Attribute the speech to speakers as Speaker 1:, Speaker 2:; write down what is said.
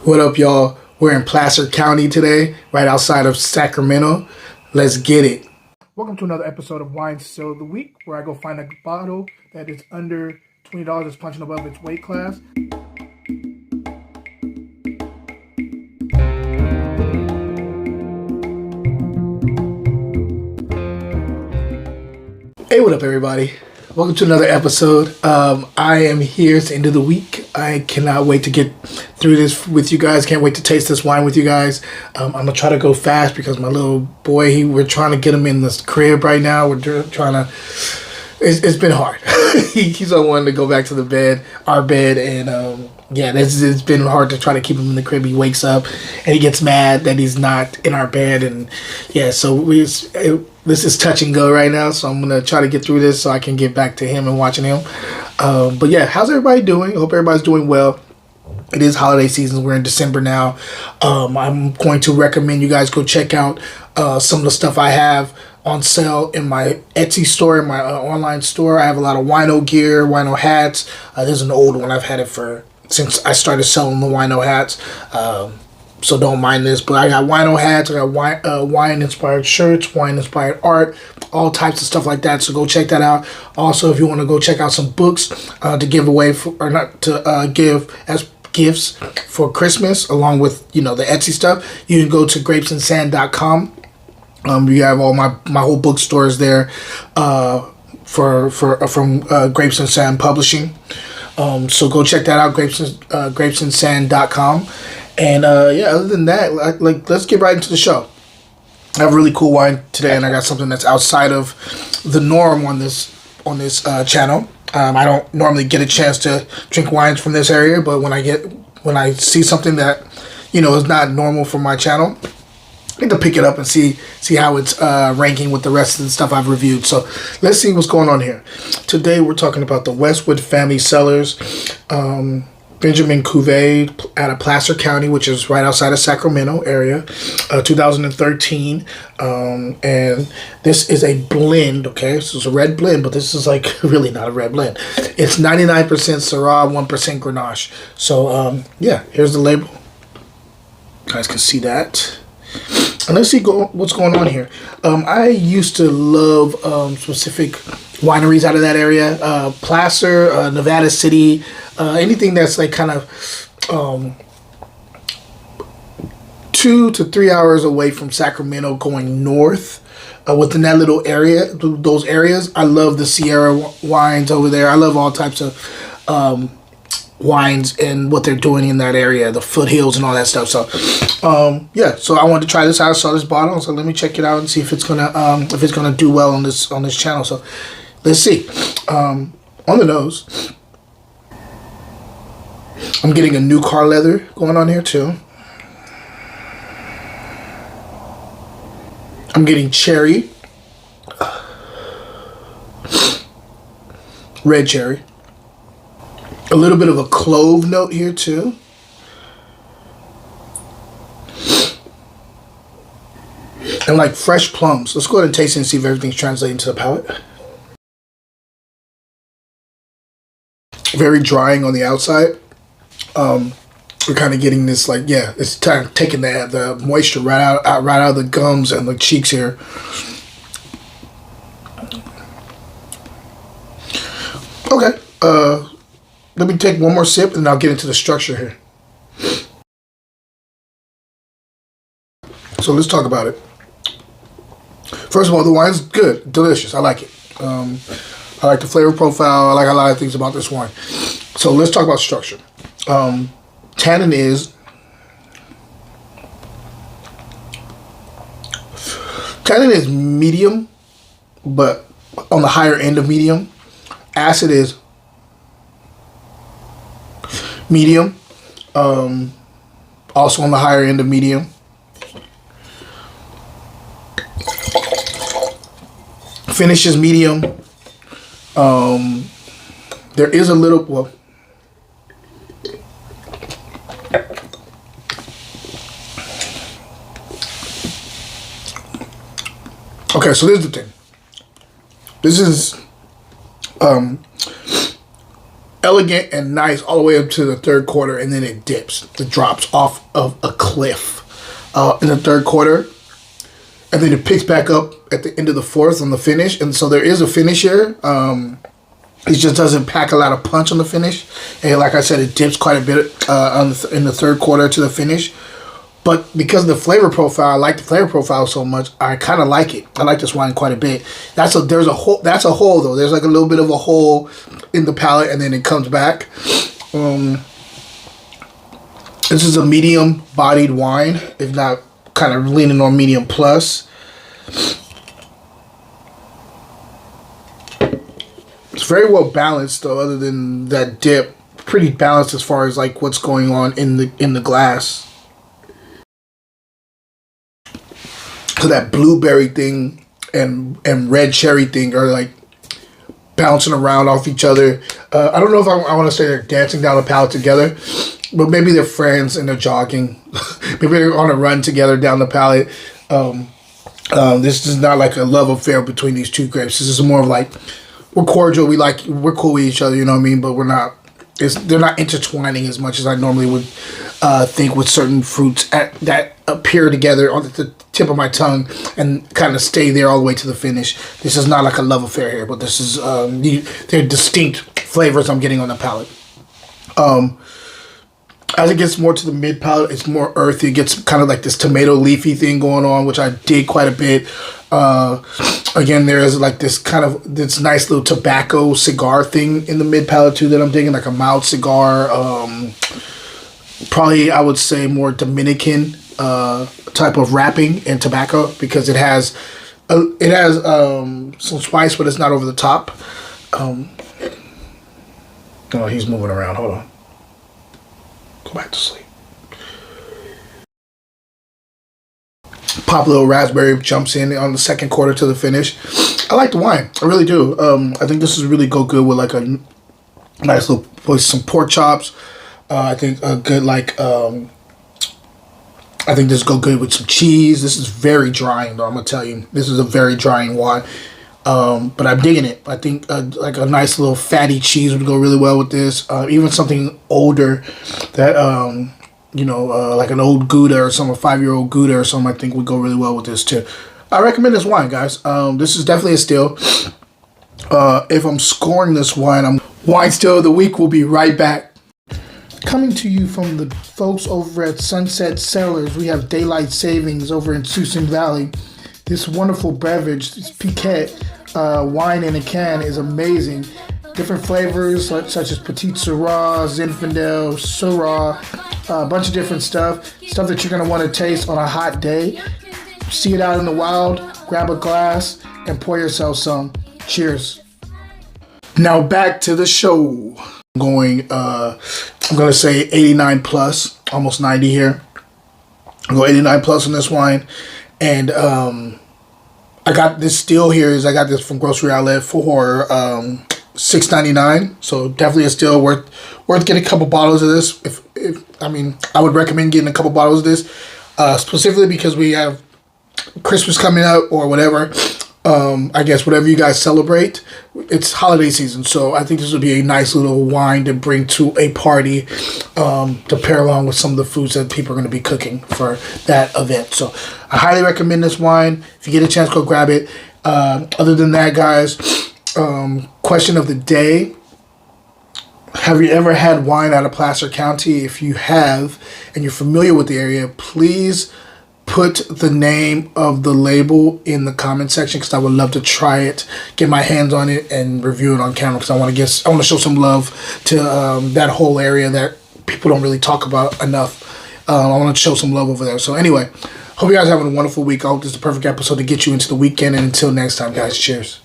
Speaker 1: What up, y'all? We're in Placer County today, right outside of Sacramento. Let's get it. Welcome to another episode of Wine Sale of the Week, where I go find a bottle that is under $20 that's punching above its weight class. Hey, what up, everybody? Welcome to another episode. I am here. It's the end of the week. I cannot wait to get through this with you guys. Can't wait to taste this wine with you guys. I'm gonna try to go fast because my little boy, we're trying to get him in this crib right now. We're trying to. It's been hard. He's unwanting to go back to our bed, and it's been hard to try to keep him in the crib. He wakes up and he gets mad that he's not in our bed, and so this is touch and go right now. So I'm gonna try to get through this so I can get back to him and watching him. How's everybody doing? I hope everybody's doing well. It is holiday season. We're in December now. I'm going to recommend you guys go check out some of the stuff I have on sale in my Etsy store, in my online store. I have a lot of wino gear, wino hats. There's an old one. I've had it since I started selling the wino hats. So don't mind this, but I got wino hats, I got wine-inspired shirts, wine-inspired art, all types of stuff like that. So go check that out. Also, if you want to go check out some books to give away give as gifts for Christmas, along with the Etsy stuff, you can go to grapesandsand.com. You have all my whole bookstores there from Grapes and Sand Publishing. So go check that out, grapesandsand.com. And other than that, let's get right into the show. I have a really cool wine today, and I got something that's outside of the norm on this channel. I don't normally get a chance to drink wines from this area, but when I see something that is not normal for my channel, I need to pick it up and see how it's ranking with the rest of the stuff I've reviewed. So let's see what's going on here. Today we're talking about the Westwood Family Cellars Benjamin Cuvée out of Placer County, which is right outside of Sacramento area, 2013. And this is a blend, okay? This is a red blend, but this is really not a red blend. It's 99% Syrah, 1% Grenache. So, here's the label. You guys can see that. And let's see what's going on here. I used to love specific wineries out of that area. Placer, Nevada City, anything that's kind of 2 to 3 hours away from Sacramento going north. Within that little area, those areas, I love the Syrah wines over there. I love all types of wines and what they're doing in that area, the foothills and all that stuff. So so I wanted to try this out. I saw this bottle, so let me check it out and see if it's gonna do well on this channel. So let's see. On the nose, I'm getting a new car leather going on here too. I'm getting cherry, red cherry. A little bit of a clove note here too. And fresh plums. Let's go ahead and taste it and see if everything's translating to the palate. Very drying on the outside. We're kind of getting this it's taking the moisture right out of the gums and the cheeks here. Okay. Let me take one more sip and I'll get into the structure here. So let's talk about it. First of all, the wine's good, delicious. I like it. I like the flavor profile. I like a lot of things about this wine. So let's talk about structure. Tannin is medium, but on the higher end of medium. Acid is medium, also on the higher end of medium. Finish is medium. There is a little, okay, so this is the thing. This is elegant and nice all the way up to the third quarter, and then it dips. It drops off of a cliff in the third quarter, and then it picks back up at the end of the fourth on the finish. And so there is a finish here. It just doesn't pack a lot of punch on the finish, and like I said, it dips quite a bit in the third quarter to the finish. But because of the flavor profile, I like the flavor profile so much, I kind of like it. I like this wine quite a bit. That's a hole though. There's like a little bit of a hole in the palate, and then it comes back. This is a medium-bodied wine, if not kind of leaning on medium plus. It's very well balanced though, other than that dip. Pretty balanced as far as like what's going on in the glass. So that blueberry thing and red cherry thing are like bouncing around off each other. I don't know if I want to say they're dancing down the palate together, but maybe they're friends and they're jogging. Maybe they're on a run together down the palate. This is not like a love affair between these two grapes. This is more of like, we're cordial, we're cool with each other, you know what I mean? But they're not intertwining as much as I normally would think with certain fruits that appear together on the tip of my tongue and kind of stay there all the way to the finish. This is not like a love affair here, but this is they're distinct flavors I'm getting on the palate. As it gets more to the mid palate, it's more earthy. It gets kind of like this tomato leafy thing going on, which I dig quite a bit. Again, there is like this nice little tobacco cigar thing in the mid palate too that I'm digging, like a mild cigar. Probably I would say more Dominican type of wrapping and tobacco, because it has some spice, but it's not over the top. Oh, he's moving around. Hold on. Go back to sleep. Pop little raspberry jumps in on the second quarter to the finish. I like the wine. I really do. I think this is really go good with like a nice little, with some pork chops. I think a good I think this go good with some cheese. This is very drying though, I'm gonna tell you. This is a very drying wine. But I'm digging it. I think like a nice little fatty cheese would go really well with this. Even something older that like an old Gouda or some 5-year-old Gouda or something, I think would go really well with this too. I recommend this wine, guys. This is definitely a steal. If I'm scoring this wine, Wine Steal of the Week will be right back. Coming to you from the folks over at Sunset Cellars, we have daylight savings over in Susan Valley. This wonderful beverage, this Piquet wine in a can, is amazing. Different flavors such as Petite Syrah, Zinfandel, Syrah, a bunch of different stuff that you're going to want to taste on a hot day. See it out in the wild, grab a glass, and pour yourself some. Cheers. Now back to the show. I'm going to say 89 plus, almost 90 here. I'm going 89 plus on this wine. And I got this steal here. I got this from Grocery Outlet for $6.99. So definitely a steal, worth getting a couple bottles of this. I would recommend getting a couple bottles of this, specifically because we have Christmas coming up or whatever. I guess whatever you guys celebrate, it's holiday season, so I think this would be a nice little wine to bring to a party, to pair along with some of the foods that people are going to be cooking for that event. So I highly recommend this wine. If you get a chance, go grab it. Other than that, guys, question of the day: have you ever had wine out of Placer County? If you have, and you're familiar with the area, please put the name of the label in the comment section, because I would love to try it, get my hands on it, and review it on camera, because I want to show some love to that whole area that people don't really talk about enough. I want to show some love over there. So anyway, hope you guys are having a wonderful week. I hope this is the perfect episode to get you into the weekend, and until next time, guys, cheers.